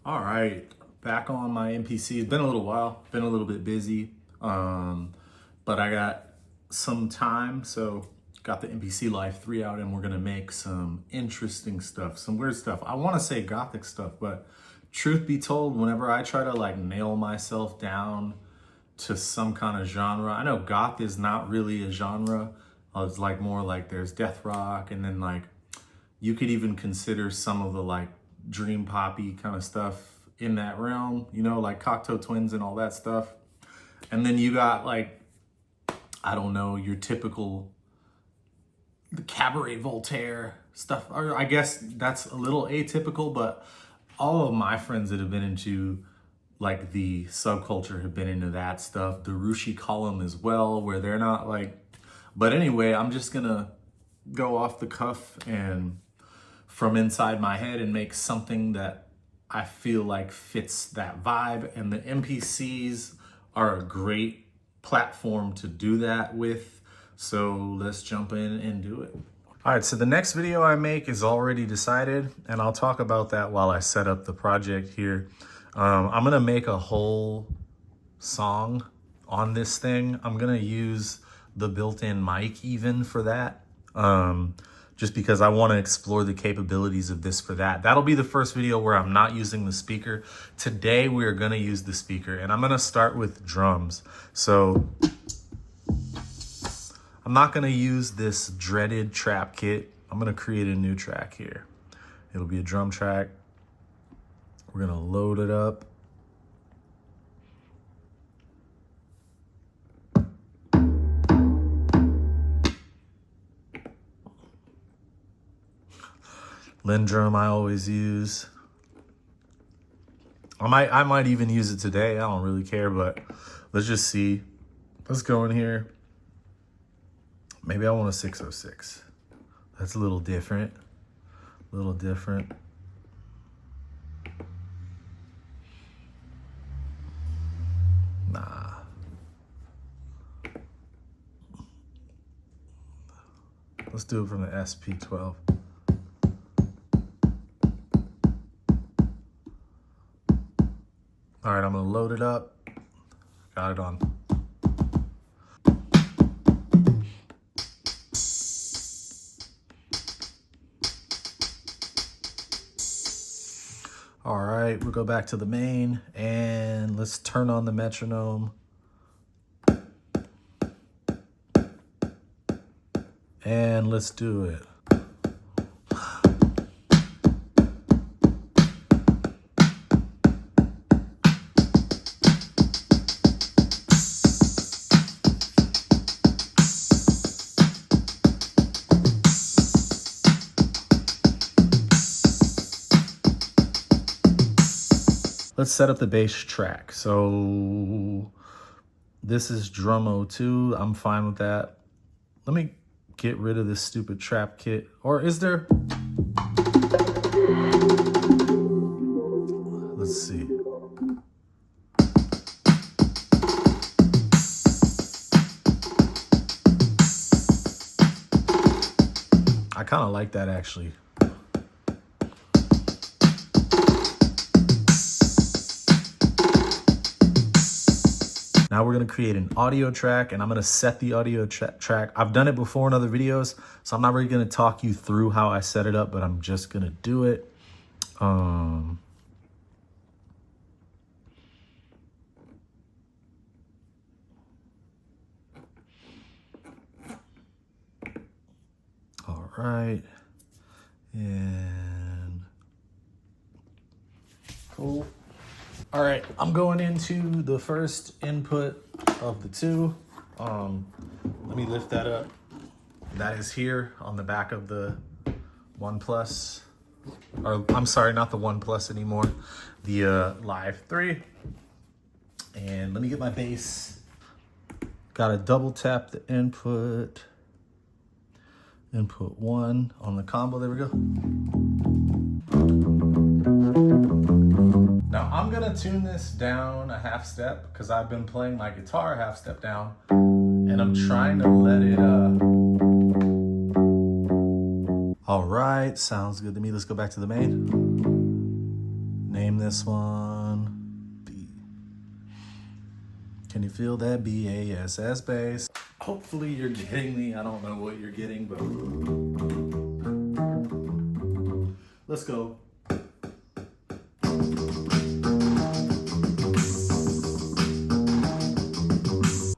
All right, back on my MPC. It's been a little while, been a little bit busy, but I got some time, so got the MPC Live 3 out, and we're gonna make some interesting stuff, some weird stuff. I wanna say gothic stuff, but truth be told, whenever I try to like nail myself down to some kind of genre, I know goth is not really a genre. It's like more like there's death rock, and then like you could even consider some of the like dream poppy kind of stuff in that realm, you know, like Cocteau Twins and all that stuff. And then you got like, I don't know, your typical the Cabaret Voltaire stuff. Or I guess that's a little atypical, but all of my friends that have been into like the subculture have been into that stuff. The Rushi column as well, where they're not like, but anyway, I'm just gonna go off the cuff and from inside my head and make something that I feel like fits that vibe. And the MPCs are a great platform to do that with. So let's jump in and do it. All right, so the next video I make is already decided, and I'll talk about that while I set up the project here. I'm gonna make a whole song on this thing. I'm gonna use the built-in mic even for that. Just because I want to explore the capabilities of this for that. That'll be the first video where I'm not using the speaker. Today, we are going to use the speaker, and I'm going to start with drums. So I'm not going to use this dreaded trap kit. I'm going to create a new track here. It'll be a drum track. We're going to load it up. Lindrum I always use. I might even use it today. I don't really care, but let's just see. Let's go in here. Maybe I want a 606. That's a little different. A little different. Nah. Let's do it from the SP12. All right, I'm gonna load it up. Got it on. All right, we'll go back to the main and let's turn on the metronome. And let's do it. Let's set up the bass track. So this is drum 02. I'm fine with that. Let me get rid of this stupid trap kit. Or is there? Let's see. I kind of like that actually. Now we're gonna create an audio track, and I'm gonna set the audio track. I've done it before in other videos, so I'm not really gonna talk you through how I set it up, but I'm just gonna do it. All right, and cool. All right, I'm going into the first input of the two. Let me lift that up. That is here on the back of the One Plus. Or I'm sorry, not the One Plus anymore. The Live 3. And let me get my bass. Got to double tap the input. Input 1 on the combo. There we go. Now I'm gonna tune this down a half step because I've been playing my guitar half step down, and I'm trying to let it All right, sounds good to me. Let's go back to the main. name this one B. Can you feel that B-A-S-S bass? Hopefully you're getting me. I don't know what you're getting, but let's go.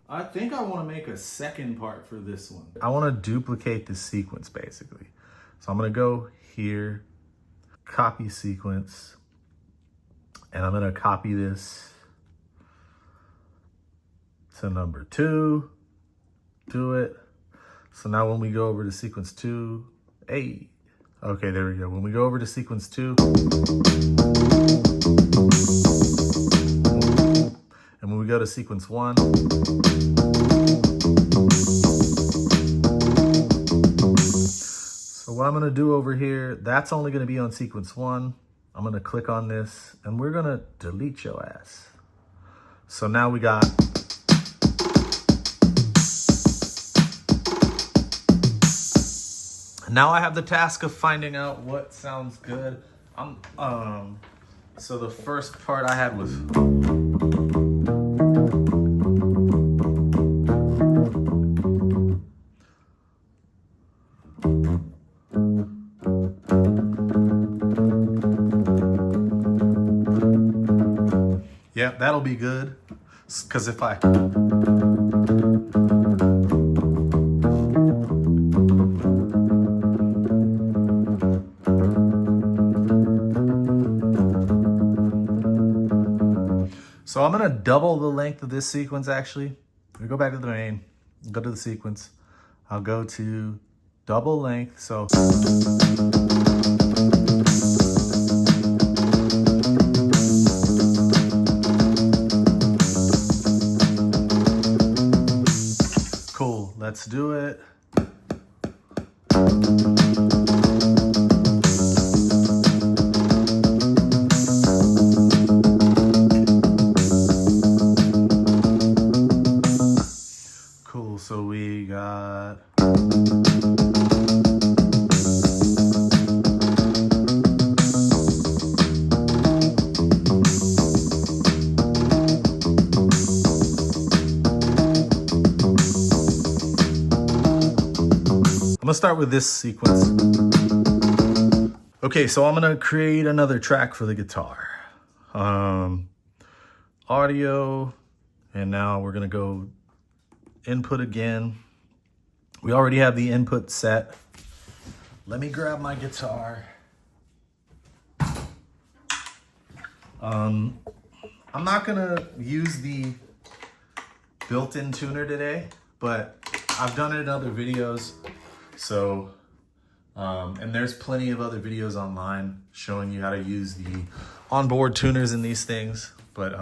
I think I want to make a second part for this one. I want to duplicate the sequence basically. So I'm going to go here, copy sequence, and I'm going to copy this to number 2, do it. So now when we go over to sequence 2, hey, okay, there we go. When we go over to sequence 2, and when we go to sequence 1, so what I'm gonna do over here, that's only gonna be on sequence 1. I'm gonna click on this and we're gonna delete your ass. So now we got, now I have the task of finding out what sounds good. So the first part I had was, yeah, that'll be good. Because if I, so I'm gonna double the length of this sequence actually. We go back to the main, go to the sequence. I'll go to double length, so. Cool, let's do it. Cool, so we got, I'm gonna start with this sequence. Okay, so I'm gonna create another track for the guitar. Audio, and now we're gonna go input again. We already have the input set. Let me grab my guitar. I'm not gonna use the built-in tuner today, but I've done it in other videos. So, and there's plenty of other videos online showing you how to use the onboard tuners in these things. But,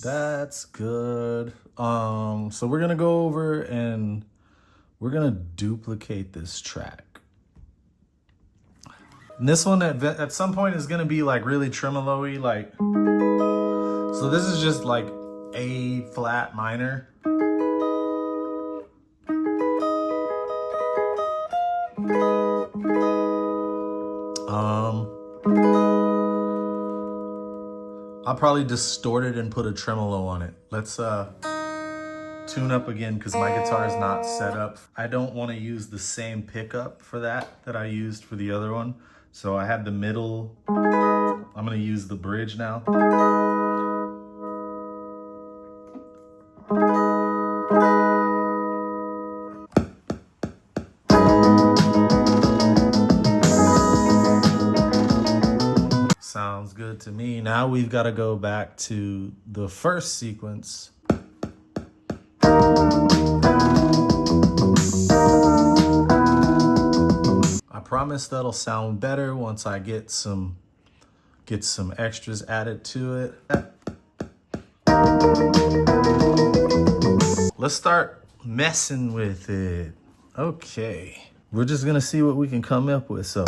that's good. So we're gonna go over and we're gonna duplicate this track. And this one at some point is gonna be like really tremolo-y, like, so this is just like A flat minor. I'll probably distort it and put a tremolo on it. Let's tune up again because my guitar is not set up. I don't want to use the same pickup for that I used for the other one. So I had the middle. I'm going to use the bridge now. Sounds good to me. Now we've got to go back to the first sequence. I promise that'll sound better once I get some extras added to it. Let's start messing with it. Okay, we're just gonna see what we can come up with. So.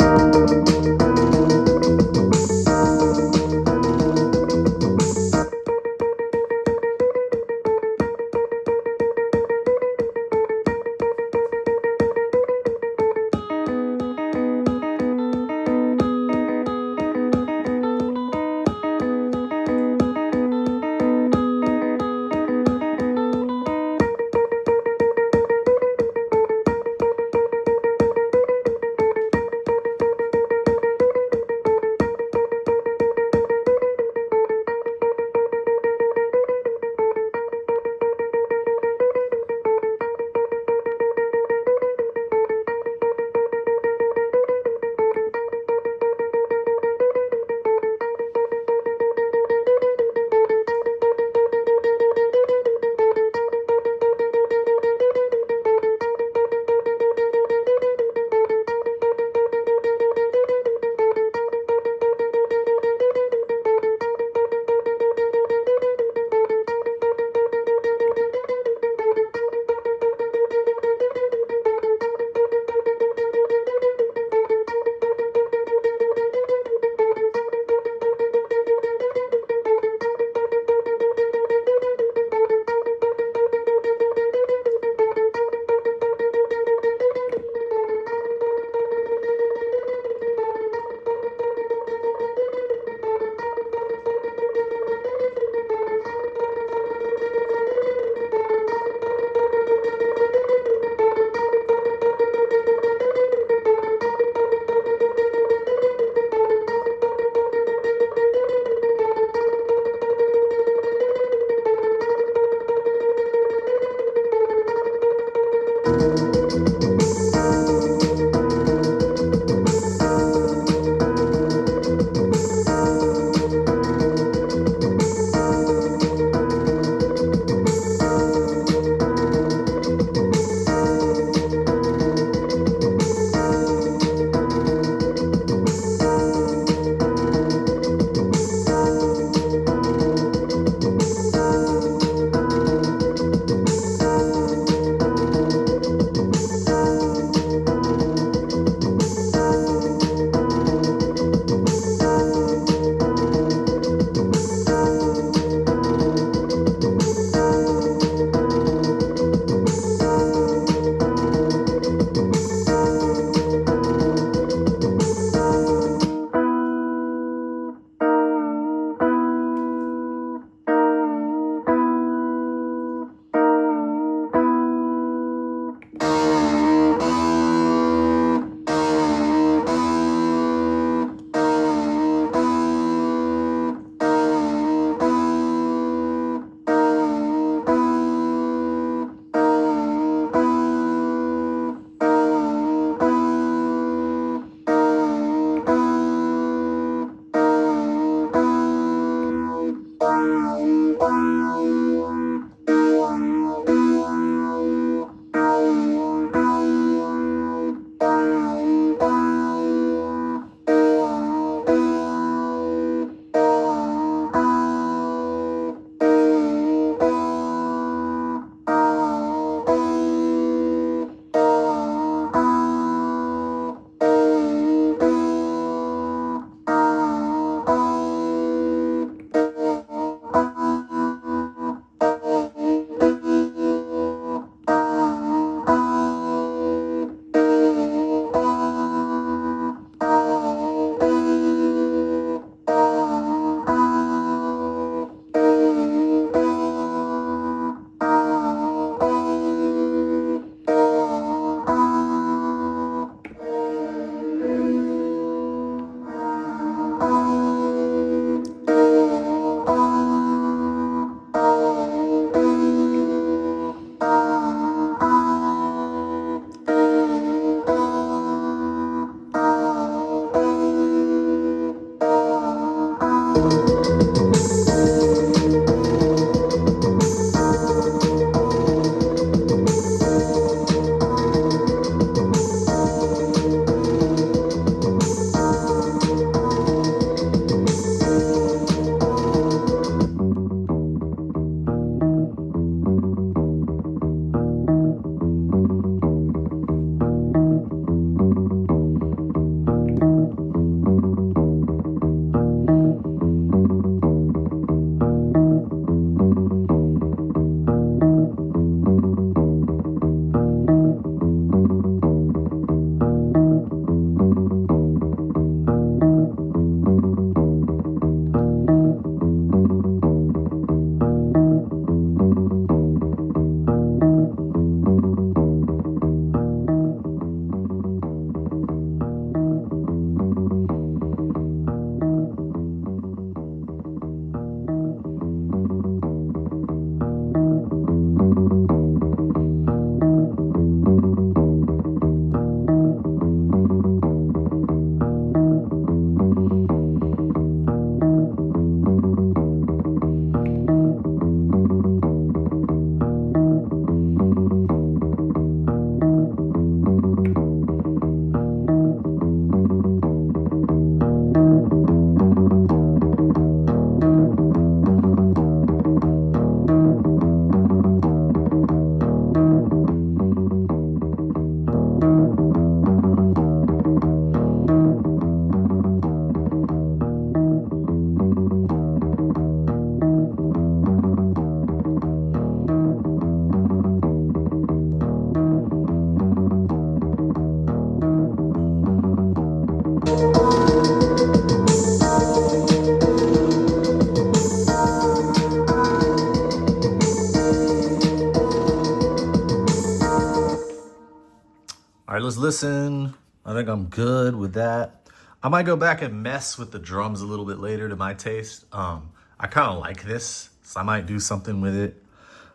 listen. I think I'm good with that. I might go back and mess with the drums a little bit later to my taste. I kind of like this, so I might do something with it.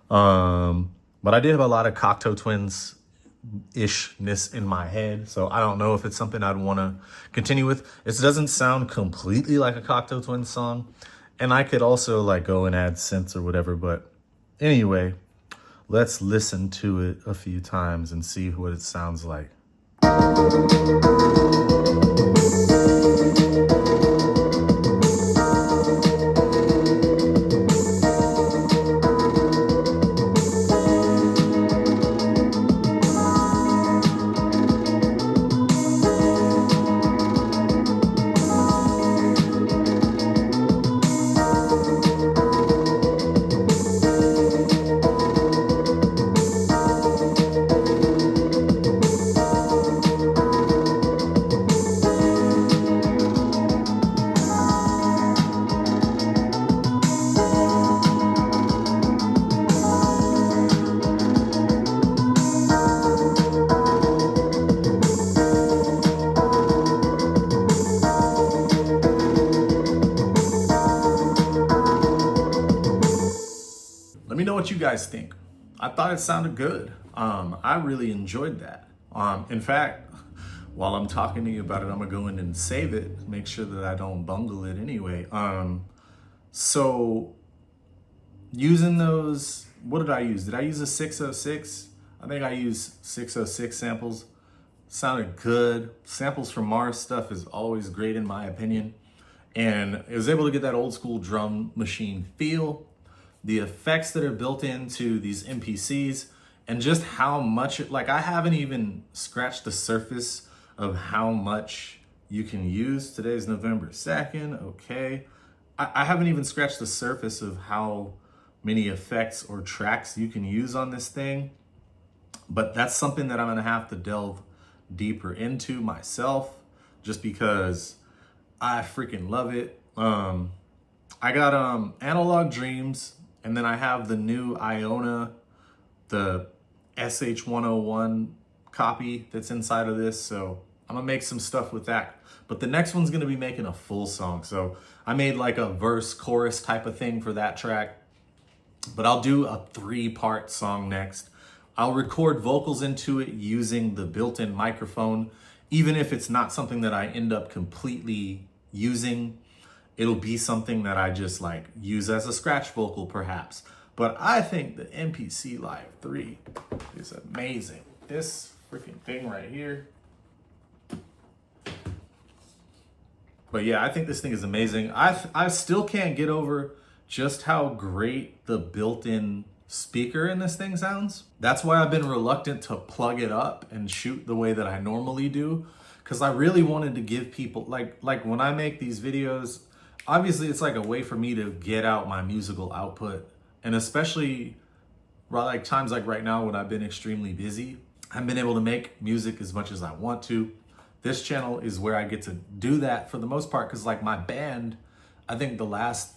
But I did have a lot of Cocteau Twins ishness in my head, so I don't know if it's something I'd want to continue with. It doesn't sound completely like a Cocteau Twins song, and I could also like go and add synths or whatever. But anyway, let's listen to it a few times and see what it sounds like. Let me know what you guys think. I thought it sounded good. I really enjoyed that. In fact, while I'm talking to you about it, I'm gonna go in and save it, make sure that I don't bungle it anyway. So using those, what did I use? Did I use a 606? I think I used 606 samples. Sounded good. Samples from Mars stuff is always great in my opinion. And I was able to get that old school drum machine feel. The effects that are built into these MPCs, and just how much, like I haven't even scratched the surface of how much you can use. Today's November 2nd, okay. I haven't even scratched the surface of how many effects or tracks you can use on this thing. But that's something that I'm gonna have to delve deeper into myself, just because I freaking love it. I got Analog Dreams, and then I have the new Iona, the SH101 copy that's inside of this. So I'm gonna make some stuff with that. But the next one's gonna be making a full song. So I made like a verse chorus type of thing for that track, but I'll do a 3-part song next. I'll record vocals into it using the built-in microphone. Even if it's not something that I end up completely using, it'll be something that I just like use as a scratch vocal perhaps. But I think the MPC Live 3 is amazing. This freaking thing right here. But yeah, I think this thing is amazing. I still can't get over just how great the built-in speaker in this thing sounds. That's why I've been reluctant to plug it up and shoot the way that I normally do, because I really wanted to give people, like when I make these videos, obviously it's like a way for me to get out my musical output. And especially like times like right now when I've been extremely busy, I've been able to make music as much as I want to. This channel is where I get to do that for the most part, because like my band, I think the last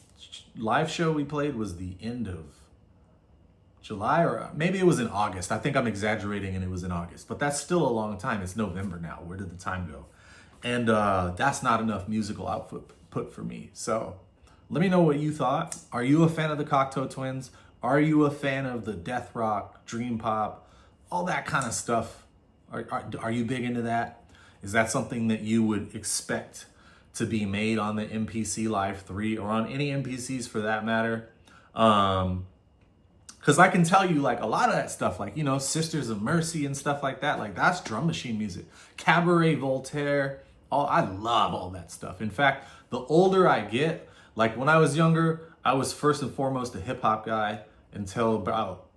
live show we played was the end of July, or maybe it was in August. I think I'm exaggerating and it was in August, but that's still a long time. It's November now. Where did the time go? And that's not enough musical output for me. So let me know what you thought. Are you a fan of the Cocteau Twins? Are you a fan of the death rock, dream pop, all that kind of stuff? Are you big into that? Is that something that you would expect to be made on the MPC Live 3 or on any MPCs for that matter? Because I can tell you, like, a lot of that stuff, like, you know, Sisters of Mercy and stuff like that, like, that's drum machine music. Cabaret Voltaire, I love all that stuff. In fact, the older I get, like when I was younger, I was first and foremost a hip hop guy until about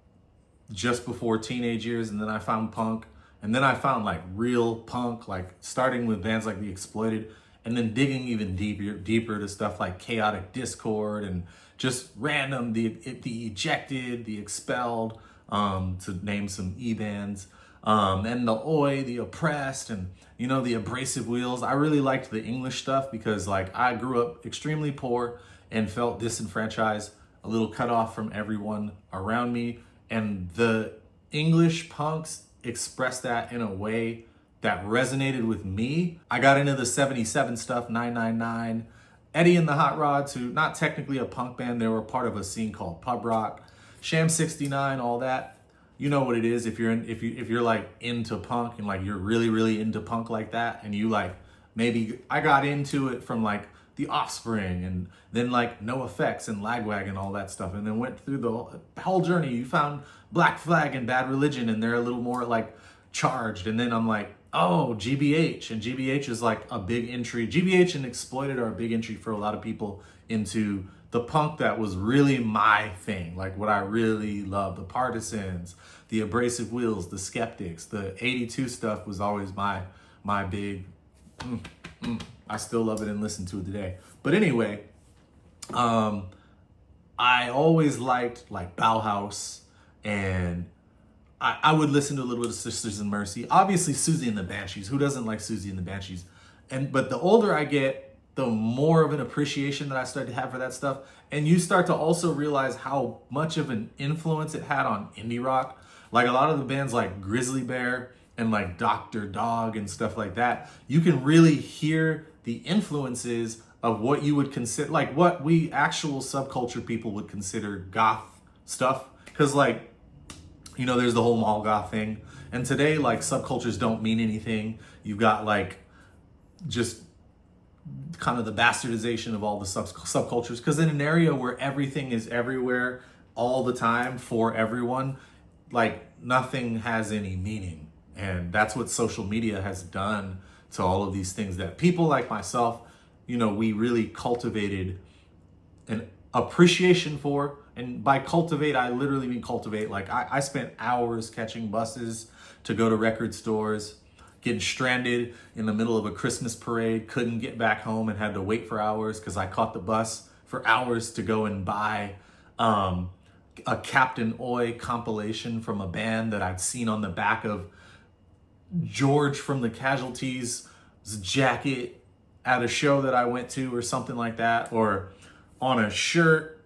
just before teenage years. And then I found punk. And then I found like real punk, like starting with bands like The Exploited, and then digging even deeper to stuff like Chaotic Discord and just random, the Ejected, the Expelled, to name some E-bands, and the Oi, the Oppressed, and you know, the Abrasive Wheels. I really liked the English stuff because like I grew up extremely poor and felt disenfranchised, a little cut off from everyone around me. And the English punks express that in a way that resonated with me. I got into the 77 stuff, 999, Eddie and the Hot Rods, who not technically a punk band, they were part of a scene called pub rock, Sham 69, all that. You know what it is if you're like into punk and like you're really into punk like that, and you like, maybe I got into it from like The Offspring and then like No Effects and Lagwagon and all that stuff, and then went through the whole journey. You found Black Flag and Bad Religion, and they're a little more like charged, and then I'm like, oh, GBH, and GBH is like a big entry. GBH and Exploited are a big entry for a lot of people into the punk that was really my thing, like what I really love. The Partisans, the Abrasive Wheels, the Skeptics, the 82 stuff was always my big, I still love it and listen to it today. But anyway, I always liked like Bauhaus, and I would listen to a little bit of Sisters in Mercy. Obviously, Susie and the Banshees. Who doesn't like Susie and the Banshees? But the older I get, the more of an appreciation that I start to have for that stuff. And you start to also realize how much of an influence it had on indie rock. Like a lot of the bands like Grizzly Bear and like Dr. Dog and stuff like that, you can really hear the influences of what you would consider, like what we actual subculture people would consider goth stuff. Because like, you know, there's the whole mall goth thing. And today, like, subcultures don't mean anything. You've got like just kind of the bastardization of all the subcultures, because in an area where everything is everywhere all the time for everyone, like nothing has any meaning. And that's what social media has done to all of these things that people like myself, you know, we really cultivated an appreciation for. And by cultivate, I literally mean cultivate. Like I spent hours catching buses to go to record stores, getting stranded in the middle of a Christmas parade, couldn't get back home and had to wait for hours because I caught the bus for hours to go and buy a Captain Oi compilation from a band that I'd seen on the back of George from the Casualties' jacket at a show that I went to or something like that, or on a shirt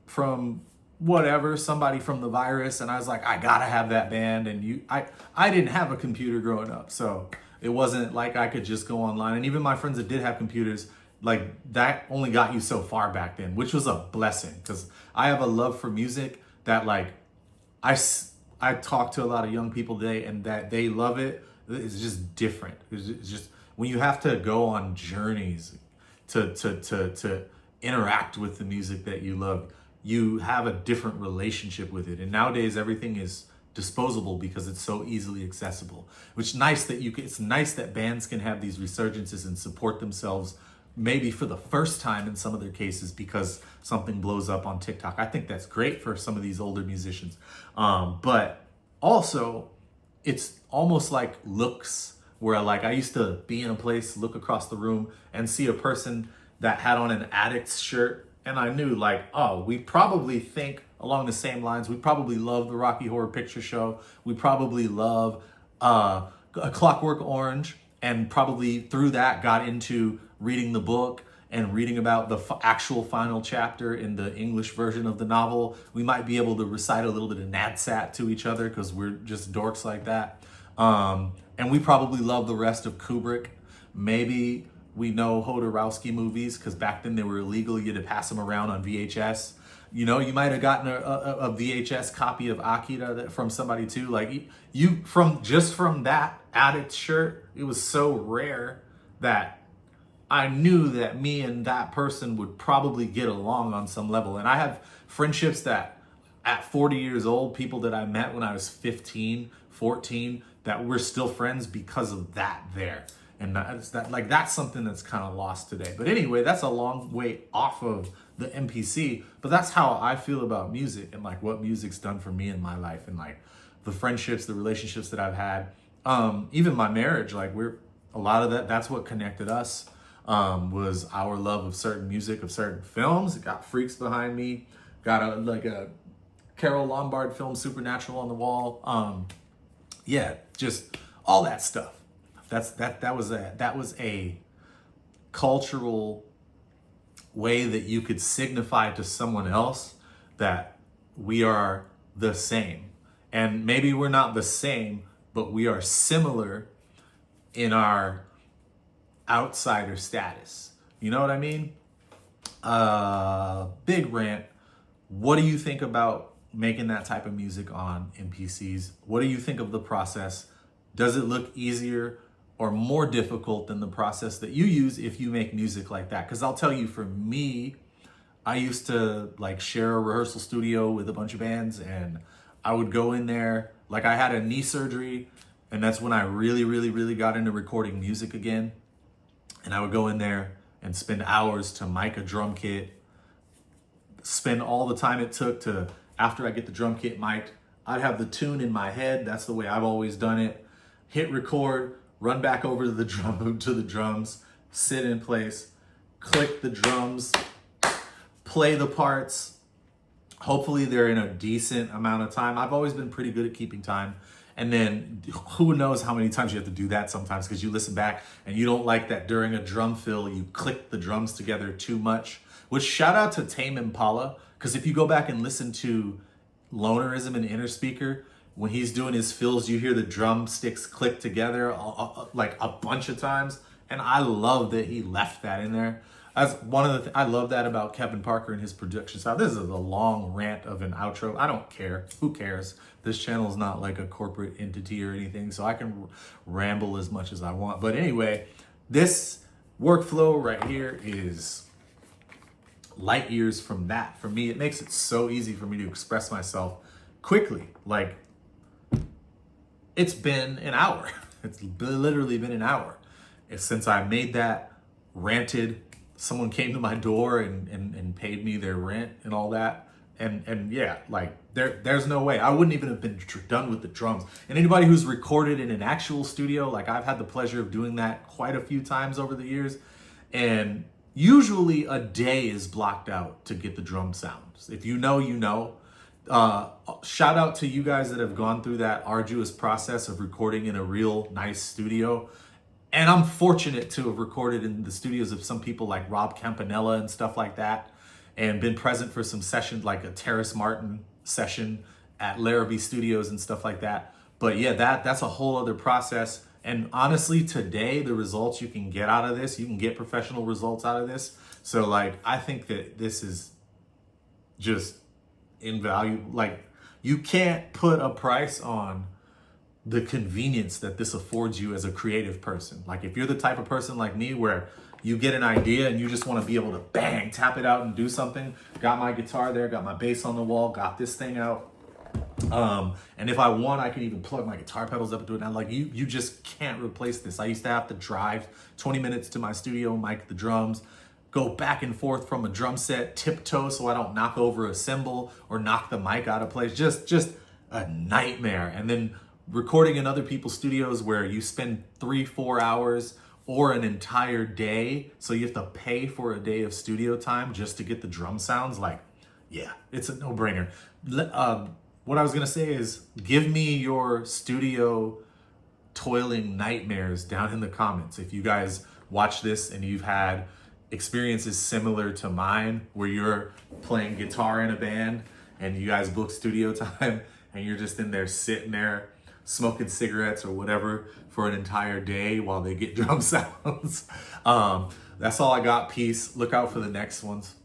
from whatever, somebody from The Virus, and I was like, I gotta have that band. And I didn't have a computer growing up, so it wasn't like I could just go online. And even my friends that did have computers, like that only got you so far back then, which was a blessing, because I have a love for music that like I talk to a lot of young people today, and that they love it. It's just different. It's just when you have to go on journeys to interact with the music that you love, you have a different relationship with it. And nowadays everything is disposable because it's so easily accessible, which nice that it's nice that bands can have these resurgences and support themselves maybe for the first time in some of their cases because something blows up on TikTok. I think that's great for some of these older musicians. But also it's almost like looks, where like I used to be in a place, look across the room and see a person that had on an Addicts shirt, and I knew like, oh, we probably think along the same lines. We probably love the Rocky Horror Picture Show. We probably love A Clockwork Orange, and probably through that got into reading the book and reading about the actual final chapter in the English version of the novel. We might be able to recite a little bit of NADSAT to each other because we're just dorks like that. And we probably love the rest of Kubrick. Maybe we know Jodorowsky movies because back then they were illegal. You had to pass them around on VHS. You know, you might have gotten a VHS copy of Akira from somebody too. Like from that Addict shirt, it was so rare that I knew that me and that person would probably get along on some level. And I have friendships that at 40 years old, people that I met when I was 15, 14, that we're still friends because of that there. And that's something that's kind of lost today. But anyway, that's a long way off of the MPC. But that's how I feel about music and like what music's done for me in my life, and like the friendships, the relationships that I've had. Even my marriage, like a lot of that's what connected us. Was our love of certain music, of certain films. It got Freaks behind me, got a Carol Lombard film, Supernatural, on the wall. Yeah, just all that stuff. That was a cultural way that you could signify to someone else that we are the same. And maybe we're not the same, but we are similar in our outsider status. You know what I mean? Big rant. What do you think about making that type of music on MPCs? What do you think of the process? Does it look easier or more difficult than the process that you use if you make music like that? Because I'll tell you, for me, I used to like share a rehearsal studio with a bunch of bands, and I would go in there, like I had a knee surgery, and that's when I really got into recording music again. And I would go in there and spend hours to mic a drum kit, spend all the time it took to, after I get the drum kit mic'd, I'd have the tune in my head. That's the way I've always done it. Hit record, run back over to the drums, sit in place, click the drums, play the parts. Hopefully they're in a decent amount of time. I've always been pretty good at keeping time. And then who knows how many times you have to do that sometimes, because you listen back and you don't like that during a drum fill, you click the drums together too much. Which, shout out to Tame Impala, because if you go back and listen to Lonerism and Inner Speaker, when he's doing his fills, you hear the drumsticks click together like a bunch of times. And I love that he left that in there. That's one of the I love that about Kevin Parker and his production style. This is a long rant of an outro. I don't care. Who cares? This channel is not like a corporate entity or anything, so I can ramble as much as I want. But anyway, this workflow right here is light years from that. For me, it makes it so easy for me to express myself quickly. Like, it's been an hour. It's literally been an hour since I made that, ranted. Someone came to my door and paid me their rent and all that. And yeah, like there's no way. I wouldn't even have been done with the drums. And anybody who's recorded in an actual studio, like I've had the pleasure of doing that quite a few times over the years. And usually a day is blocked out to get the drum sounds. If you know, you know. Shout out to you guys that have gone through that arduous process of recording in a real nice studio. And I'm fortunate to have recorded in the studios of some people like Rob Campanella and stuff like that, and been present for some sessions like a Terrace Martin session at Larrabee Studios and stuff like that. But yeah, that's a whole other process. And honestly, today, the results you can get out of this, you can get professional results out of this. So like, I think that this is just invaluable. Like, you can't put a price on the convenience that this affords you as a creative person. Like, if you're the type of person like me where you get an idea and you just want to be able to bang, tap it out and do something. Got my guitar there, got my bass on the wall, got this thing out. And if I want, I can even plug my guitar pedals up into it. Now, like, you just can't replace this. I used to have to drive 20 minutes to my studio, mic the drums, go back and forth from a drum set, tiptoe so I don't knock over a cymbal or knock the mic out of place. Just a nightmare. And then recording in other people's studios where you spend 3-4 hours or an entire day, so you have to pay for a day of studio time just to get the drum sounds. Like, yeah, it's a no-brainer. What I was gonna say is, give me your studio toiling nightmares down in the comments. If you guys watch this and you've had experiences similar to mine, where you're playing guitar in a band and you guys book studio time and you're just in there sitting there smoking cigarettes or whatever for an entire day while they get drum sounds. That's all I got. Peace. Look out for the next ones.